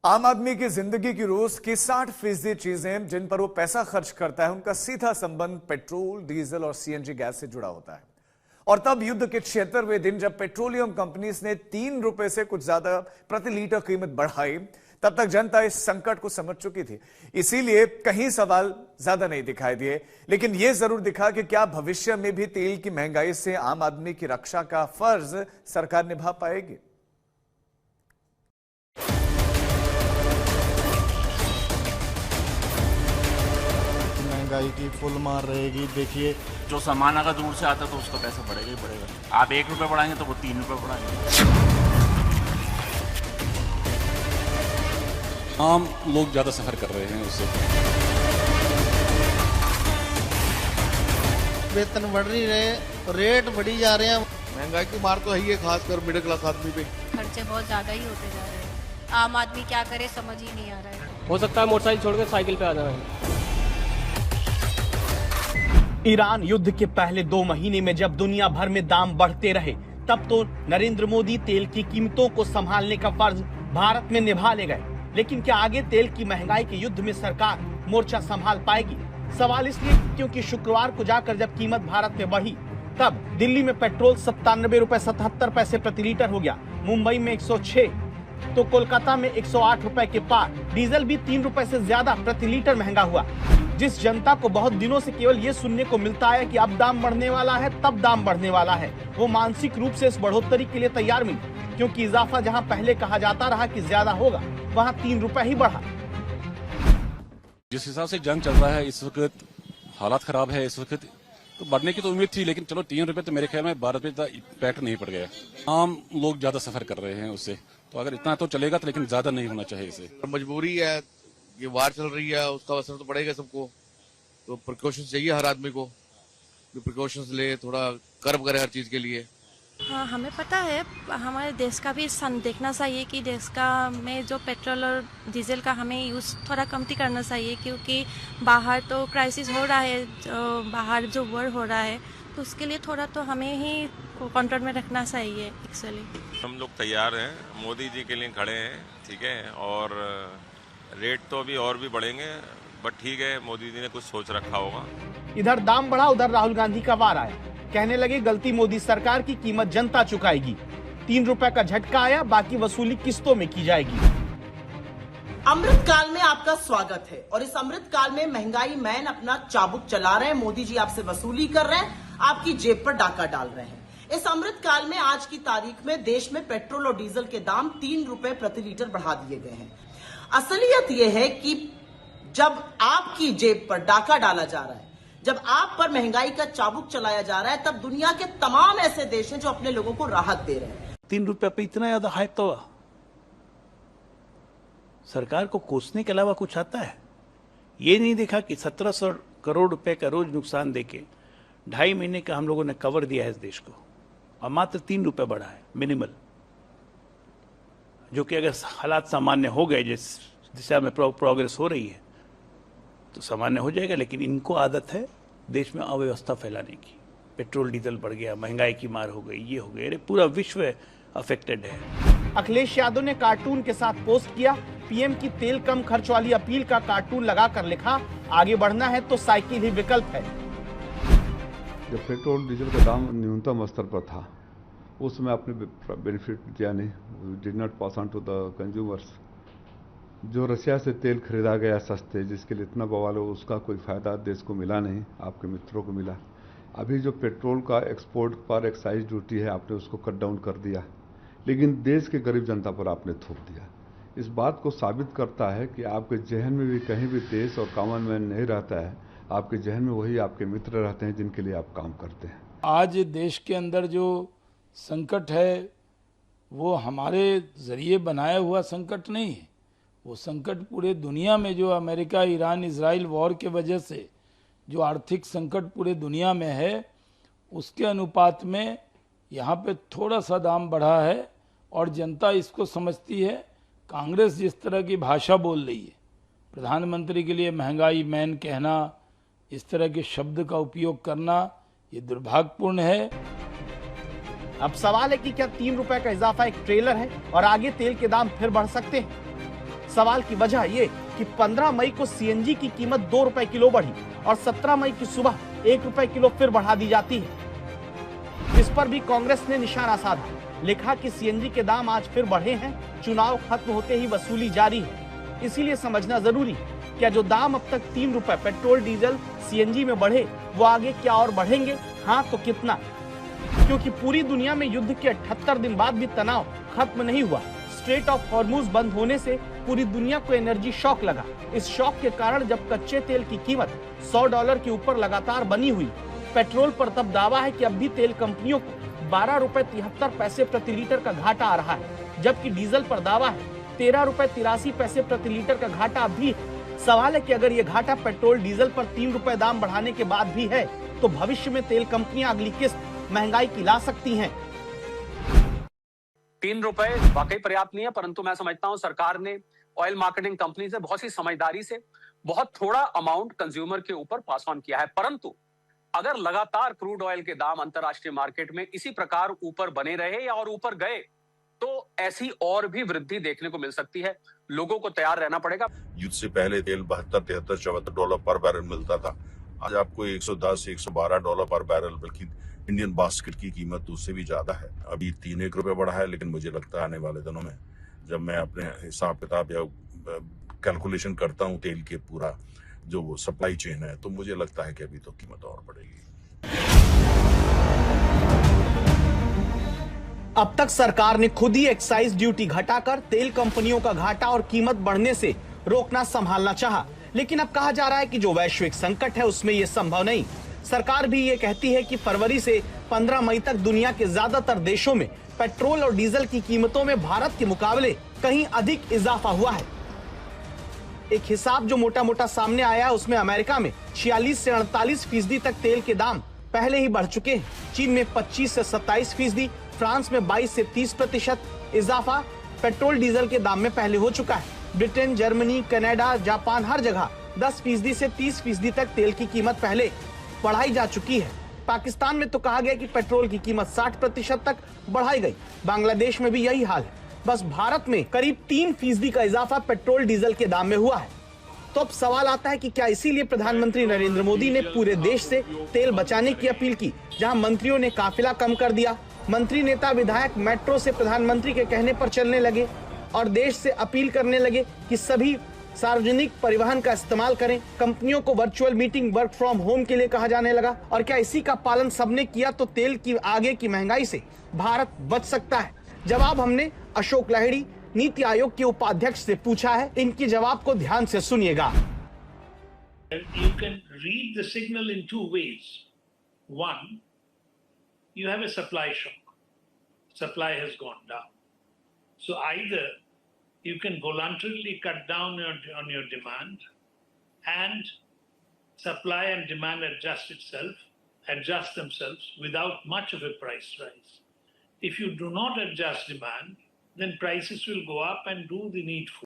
आम आदमी की जिंदगी की रोज की 60% चीजें जिन पर वो पैसा खर्च करता है उनका सीधा संबंध पेट्रोल, डीजल और सीएनजी गैस से जुड़ा होता है। और तब युद्ध के 76वें दिन जब पेट्रोलियम कंपनीज ने 3 रुपए से कुछ ज्यादा प्रति लीटर कीमत बढ़ाई, तब तक जनता इस संकट को समझ चुकी थी। इसीलिए कहीं सवाल ज्यादा नहीं दिखाई दिए, लेकिन यह जरूर दिखा कि क्या भविष्य में भी तेल की महंगाई से आम आदमी की रक्षा का फर्ज सरकार निभा पाएगी। महंगाई की फुल मार रहेगी। देखिए, जो सामान अगर दूर से आता है तो उसका पैसा बढ़ेगा ही बढ़ेगा। आप 1 रुपये बढ़ाएंगे तो वो 3 रुपये बढ़ाएंगे। आम लोग ज्यादा सफर कर रहे हैं उससे। वेतन बढ़ नहीं रहे, रेट बढ़ी जा रहे हैं। महंगाई की मार तो है ही है, खासकर मिडिल क्लास आदमी पे। खर्चे बहुत ज्यादा ही होते जा रहे हैं। आम आदमी क्या करे समझ ही नहीं आ रहा है। हो सकता है मोटरसाइकिल छोड़कर साइकिल पे आ जाए। ईरान युद्ध के पहले 2 महीने में जब दुनिया भर में दाम बढ़ते रहे, तब तो नरेंद्र मोदी तेल की कीमतों को संभालने का फर्ज भारत में निभा ले गए। लेकिन क्या आगे तेल की महंगाई के युद्ध में सरकार मोर्चा संभाल पाएगी? सवाल इसलिए क्योंकि शुक्रवार को जाकर जब कीमत भारत में बढ़ी, तब दिल्ली में पेट्रोल 97 रुपए 77 पैसे प्रति लीटर हो गया, मुंबई में 106, तो कोलकाता में 108 रुपए के पार। डीजल भी 3 रुपए से ज्यादा प्रति लीटर महंगा हुआ। जिस जनता को बहुत दिनों से केवल ये सुनने को मिलता है कि अब दाम बढ़ने वाला है, तब दाम बढ़ने वाला है, वो मानसिक रूप से इस बढ़ोतरी के लिए तैयार मिली, क्योंकि इजाफा जहां पहले कहा जाता रहा कि ज्यादा होगा, वहां 3 रुपए ही बढ़ा। जिस हिसाब से जंग चल रहा है इस वक्त, हालात खराब है इस वक्त, तो बढ़ने की तो उम्मीद थी, लेकिन चलो 3 रुपए तो मेरे ख्याल में 12 रुपए का इम्पैक्ट नहीं पड़ गया। आम लोग ज्यादा सफर कर रहे हैं उससे, तो अगर इतना तो चलेगा तो, लेकिन ज्यादा नहीं होना चाहिए इसे। मजबूरी है, ये वार चल रही है, उसका असर तो पड़ेगा सबको, तो प्रिकॉशंस चाहिए हर आदमी को, प्रिकॉशंस ले, थोड़ा कर्व करे हर चीज के लिए। हाँ, हमें पता है, हमारे देश का भी देखना चाहिए कि देश का में जो पेट्रोल और डीजल का हमें यूज़ थोड़ा कमती करना चाहिए, क्योंकि बाहर तो क्राइसिस हो रहा है, बाहर जो वॉर हो रहा है, तो उसके लिए थोड़ा तो हमें ही कंट्रोल में रखना चाहिए एक्चुअली। हम लोग तैयार हैं, मोदी जी के लिए खड़े हैं, ठीक है, और रेट तो अभी और भी बढ़ेंगे, बट ठीक है, मोदी जी ने कुछ सोच रखा होगा। इधर दाम बढ़ा, उधर राहुल गांधी का वार आया, कहने लगे गलती मोदी सरकार की, कीमत जनता चुकाएगी। 3 रुपए का झटका आया, बाकी वसूली किस्तों में की जाएगी। अमृत काल में आपका स्वागत है, और इस अमृत काल में महंगाई मैन अपना चाबुक चला रहे हैं। मोदी जी आपसे वसूली कर रहे हैं, आपकी जेब पर डाका डाल रहे हैं। इस अमृत काल में आज की तारीख में देश में पेट्रोल और डीजल के दाम 3 रुपए प्रति लीटर बढ़ा दिए गए हैं। असलियत यह है कि जब आपकी जेब पर डाका डाला जा रहा है, जब आप पर महंगाई का चाबुक चलाया जा रहा है, तब दुनिया के तमाम ऐसे देश हैं जो अपने लोगों को राहत दे रहे हैं। 3 रुपए पे इतना ज्यादा हाइप तो सरकार को कोसने के अलावा कुछ आता है? ये नहीं देखा कि 1700 करोड़ रुपए का रोज नुकसान देके 2.5 महीने का हम लोगों ने कवर दिया है इस देश को, और मात्र 3 रुपए बढ़ा है मिनिमल, जो कि अगर हालात सामान्य हो गए, जिस दिशा में प्रोग्रेस हो रही है, तो सामान्य हो जाएगा। लेकिन इनको आदत है देश में अव्यवस्था फैलाने की। पेट्रोल डीजल बढ़ गया, महंगाई की मार हो गई, ये हो गई, अरे पूरा विश्व अफेक्टेड है। अखिलेश यादव ने कार्टून के साथ पोस्ट किया, पीएम की तेल कम खर्च वाली अपील का कार्टून लगाकर लिखा, आगे बढ़ना है तो साइकिल ही विकल्प है। जब पेट्रोल डीजल का दाम न्यूनतम स्तर पर था, उसमें आपने बेनिफिट दिया नहीं, did not pass on to the consumers. जो रशिया से तेल खरीदा गया सस्ते, जिसके लिए इतना बवाल हो, उसका कोई फायदा देश को मिला नहीं, आपके मित्रों को मिला। अभी जो पेट्रोल का एक्सपोर्ट पर एक्साइज ड्यूटी है, आपने उसको कट डाउन कर दिया, लेकिन देश के गरीब जनता पर आपने थोप दिया। इस बात को साबित करता है कि आपके जहन में भी कहीं भी देश और कॉमन मैन नहीं रहता है, आपके जहन में वही आपके मित्र रहते हैं जिनके लिए आप काम करते हैं। आज देश के अंदर जो संकट है, वो हमारे जरिए बनाया हुआ संकट नहीं है, वो संकट पूरे दुनिया में जो अमेरिका, ईरान, इजराइल वॉर के वजह से जो आर्थिक संकट पूरे दुनिया में है, उसके अनुपात में यहाँ पे थोड़ा सा दाम बढ़ा है, और जनता इसको समझती है। कांग्रेस जिस तरह की भाषा बोल रही है, प्रधानमंत्री के लिए महंगाई मैन कहना, इस तरह के शब्द का उपयोग करना, ये दुर्भाग्यपूर्ण है। अब सवाल है कि क्या 3 रुपए का इजाफा एक ट्रेलर है और आगे तेल के दाम फिर बढ़ सकते हैं? सवाल की वजह ये कि 15 मई को सीएनजी की कीमत 2 रुपए किलो बढ़ी और 17 मई की सुबह 1 रुपए किलो फिर बढ़ा दी जाती है। इस पर भी कांग्रेस ने निशाना साधा, लिखा कि सीएनजी के दाम आज फिर बढ़े हैं, चुनाव खत्म होते ही वसूली जारी है। इसीलिए समझना जरूरी है, क्या जो दाम अब तक 3 रुपए पेट्रोल डीजल सीएनजी में बढ़े वो आगे क्या और बढ़ेंगे? हाँ तो कितना? क्योंकि पूरी दुनिया में युद्ध के 78 दिन बाद भी तनाव खत्म नहीं हुआ। स्ट्रेट ऑफ हॉर्मुज बंद होने से पूरी दुनिया को एनर्जी शॉक लगा। इस शॉक के कारण जब कच्चे तेल की कीमत $100 के ऊपर लगातार बनी हुई, पेट्रोल पर तब दावा है कि अब भी तेल कंपनियों को 12 रुपए 73 पैसे प्रति लीटर का घाटा आ रहा है, जबकि डीजल पर दावा है 13 रुपए 83 पैसे प्रति लीटर का घाटा अब भी है। सवाल है कि अगर ये घाटा पेट्रोल डीजल पर 3 रुपए दाम बढ़ाने के बाद भी है, तो भविष्य में तेल कंपनियां अगली किस्त महंगाई की ला सकती हैं। 3 रुपए वाकई पर्याप्त नहीं है, परंतु मैं समझता हूं सरकार ने ऑयल मार्केटिंग कंपनी से बहुत सी समझदारी से बहुत थोड़ा अमाउंट कंज्यूमर के ऊपर पास ऑन किया है। परंतु अगर लगातार क्रूड ऑयल के दाम अंतर्राष्ट्रीय मार्केट में इसी प्रकार ऊपर बने रहे या और ऊपर गए, तो ऐसी और भी वृद्धि देखने को मिल सकती है। लोगों को तैयार रहना पड़ेगा। युद्ध से पहले तेल $72, $73, $74 पर बैरल मिलता था। आज आपको $110, $112 पर बैरल, बल्कि इंडियन बास्केट की कीमत उससे भी ज्यादा है। अभी 3-1 रुपए बढ़ा है, लेकिन मुझे लगता है आने वाले दिनों में जब मैं अपने हिसाब किताब या कैलकुलेशन करता हूँ तेल के पूरा जो सप्लाई चेन है, तो मुझे लगता है कि अभी तो कीमत और बढ़ेगी। अब तक सरकार ने खुद ही एक्साइज ड्यूटी घटाकर तेल कंपनियों का घाटा और कीमत बढ़ने से रोकना संभालना चाहा, लेकिन अब कहा जा रहा है कि जो वैश्विक संकट है उसमें यह संभव नहीं। सरकार भी ये कहती है कि फरवरी से 15 मई तक दुनिया के ज्यादातर देशों में पेट्रोल और डीजल की कीमतों में भारत के मुकाबले कहीं अधिक इजाफा हुआ है। एक हिसाब जो मोटा मोटा सामने आया है उसमें अमेरिका में 46 से 48% तक तेल के दाम पहले ही बढ़ चुके हैं। चीन में 25 से 27%, फ्रांस में 22 से 30% इजाफा पेट्रोल डीजल के दाम में पहले हो चुका है। ब्रिटेन, जर्मनी, कनाडा, जापान हर जगह 10% से 30% तक तेल की कीमत पहले बढ़ाई जा चुकी है। पाकिस्तान में तो कहा गया कि पेट्रोल की कीमत 60% तक बढ़ाई गई। बांग्लादेश में भी यही हाल है। बस भारत में करीब 3% का इजाफा पेट्रोल डीजल के दाम में हुआ है। तो अब सवाल आता है कि क्या इसीलिए प्रधानमंत्री नरेंद्र मोदी ने पूरे देश से तेल बचाने की अपील की, जहां मंत्रियों ने काफिला कम कर दिया। मंत्री, नेता, विधायक मेट्रो से प्रधानमंत्री के कहने पर चलने लगे और देश से अपील करने लगे कि सभी सार्वजनिक परिवहन का इस्तेमाल करें। कंपनियों को virtual meeting, work from home के लिए कहा जाने लगा। और क्या इसी का पालन सबने किया तो तेल की आगे की महंगाई से भारत बच सकता है? जवाब हमने अशोक लाहिड़ी, नीति आयोग के उपाध्यक्ष से पूछा है। इनके जवाब को ध्यान से सुनिएगा। You can read the signal in two ways. One, you have a supply shock. Supply has gone down. So either you can voluntarily cut down on your demand and supply and demand adjust themselves without much of a price rise. If you do not adjust demand, then prices will go up and do the needful.